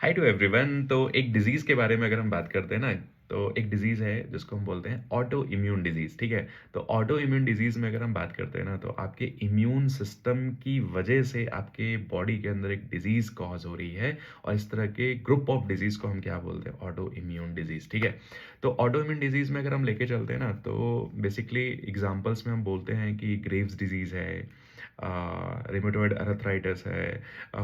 Hi to everyone. तो एक disease के बारे में अगर हम बात करते हैं ना, तो एक डिजीज़ है जिसको हम बोलते हैं ऑटो इम्यून डिजीज़, ठीक है? तो ऑटो इम्यून डिजीज़ में अगर हम बात करते हैं ना, तो आपके इम्यून सिस्टम की वजह से आपके बॉडी के अंदर एक डिजीज़ कॉज़ हो रही है और इस तरह के ग्रुप ऑफ डिजीज़ को हम क्या बोलते हैं? ऑटो इम्यून डिजीज़, ठीक है? तो ऑटो इम्यून डिजीज़ में अगर हम लेके चलते हैं ना, तो बेसिकली एग्ज़ाम्पल्स में हम बोलते हैं कि ग्रेव्स डिजीज़ है, रिमेटॉइड अर्थराइटिस है,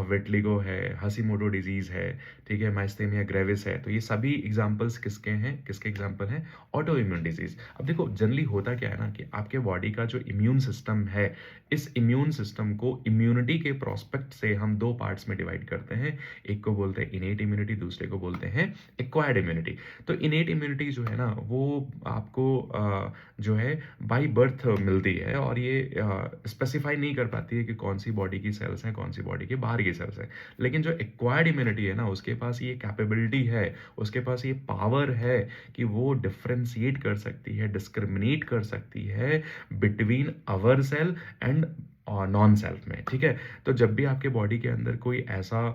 विटिलिगो है, हशीमोटो डिजीज़ है, ठीक है, माइस्थेनिया ग्रेविस है। तो ये सभी एग्जांपल्स किसके हैं, किसके एग्जांपल हैं? Auto immune disease. अब देखो जनरली होता क्या है ना कि आपके बॉडी का जो इम्यून सिस्टम है, इस इम्यून सिस्टम को इम्यूनिटी के प्रोस्पेक्ट से हम दो पार्ट्स में डिवाइड करते हैं। एक को बोलते हैं इनेट इम्यूनिटी, दूसरे को बोलते हैं एक्वायर्ड इम्यूनिटी। तो इनेट इम्यूनिटी जो है ना, वो आपको जो है बाय बर्थ मिलती है और ये स्पेसिफाई नहीं कर पाती है कि कौन सी बॉडी की सेल्स हैं, कौन सी बॉडी के बाहर की सेल्स हैं। लेकिन जो एक्वायर्ड इम्यूनिटी है ना, उसके पास ये कैपेबिलिटी है, उसके पास ये पावर है कि वो डिफरेंशिएट कर सकती है, डिस्क्रिमिनेट कर सकती है between our self and non self में, ठीक है? तो जब भी आपके बॉडी के अंदर कोई ऐसा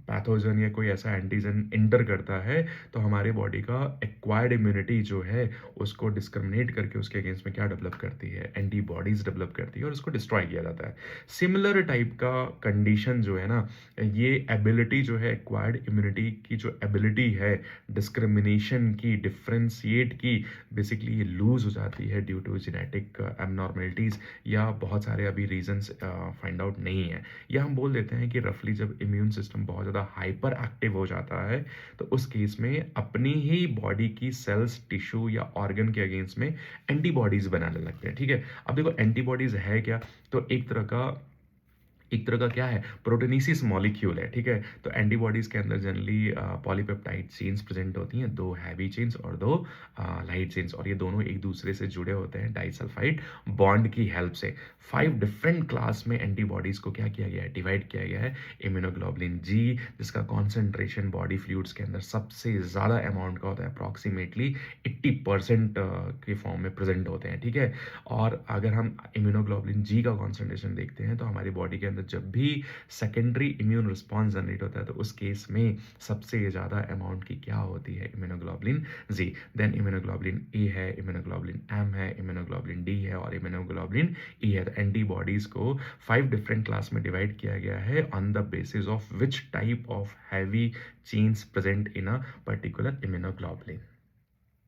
पैथोजन या कोई ऐसा एंटीजन इंटर करता है, तो हमारे बॉडी का एक्वायर्ड इम्यूनिटी जो है उसको डिस्क्रिमिनेट करके उसके अगेंस्ट में क्या डेवलप करती है? एंटीबॉडीज डेवलप करती है और उसको डिस्ट्रॉय किया जाता है। सिमिलर टाइप का कंडीशन जो है ना, ये एबिलिटी जो है, एक्वायर्ड इम्यूनिटी की जो एबिलिटी है डिस्क्रिमिनेशन की, डिफरेंशिएट की, बेसिकली ये लूज हो जाती है ड्यू टू जेनेटिक एबनॉर्मेलिटीज़ या बहुत सारे अभी रीजंस फाइंड आउट नहीं है। या हम बोल देते हैं कि रफली जब इम्यून सिस्टम बहुत ज़्यादा हाइपर एक्टिव हो जाता है, तो उस केस में अपनी ही बॉडी की सेल्स, टिश्यू या ऑर्गन के अगेंस्ट में एंटीबॉडीज बनाने लगते हैं, ठीक है? अब देखो एंटीबॉडीज है क्या? तो एक तरह का क्या है, प्रोटीनीसिस मॉलिक्यूल है, ठीक है? तो एंटीबॉडीज के अंदर जनरली पॉलीपेप्टाइड चेन्स प्रेजेंट होती हैं, दो हैवी चेन्स और दो लाइट चेन्स, और ये दोनों एक दूसरे से जुड़े होते हैं डाइसल्फाइड बॉन्ड की हेल्प से। 5 डिफरेंट क्लास में एंटीबॉडीज को क्या किया गया है, डिवाइड किया गया है। इम्यूनोग्लोबुलिन जी, जिसका कॉन्सेंट्रेशन बॉडी फ्लूइड्स के अंदर सबसे ज़्यादा अमाउंट का होता है, अप्रॉक्सीमेटली 80% के फॉर्म में प्रेजेंट होते हैं, ठीक है? और अगर हम इम्यूनोग्लोबुलिन जी का कॉन्सेंट्रेशन देखते हैं, तो हमारी बॉडी के अंदर जब भी सेकेंडरी इम्यून रिस्पॉन्स जनरेट होता है, तो उस केस में सबसे ज़्यादा अमाउंट की क्या होती है? Immunoglobulin G. Then immunoglobulin A है, इम्यूनोग्लोबुलिन एम है, इम्यूनोग्लोबुलिन डी है और इम्यूनोग्लोबुलिन ई है। तो एंटीबॉडीज को 5 डिफरेंट क्लास में डिवाइड किया गया है on the basis of which type of heavy chains present in a particular immunoglobulin.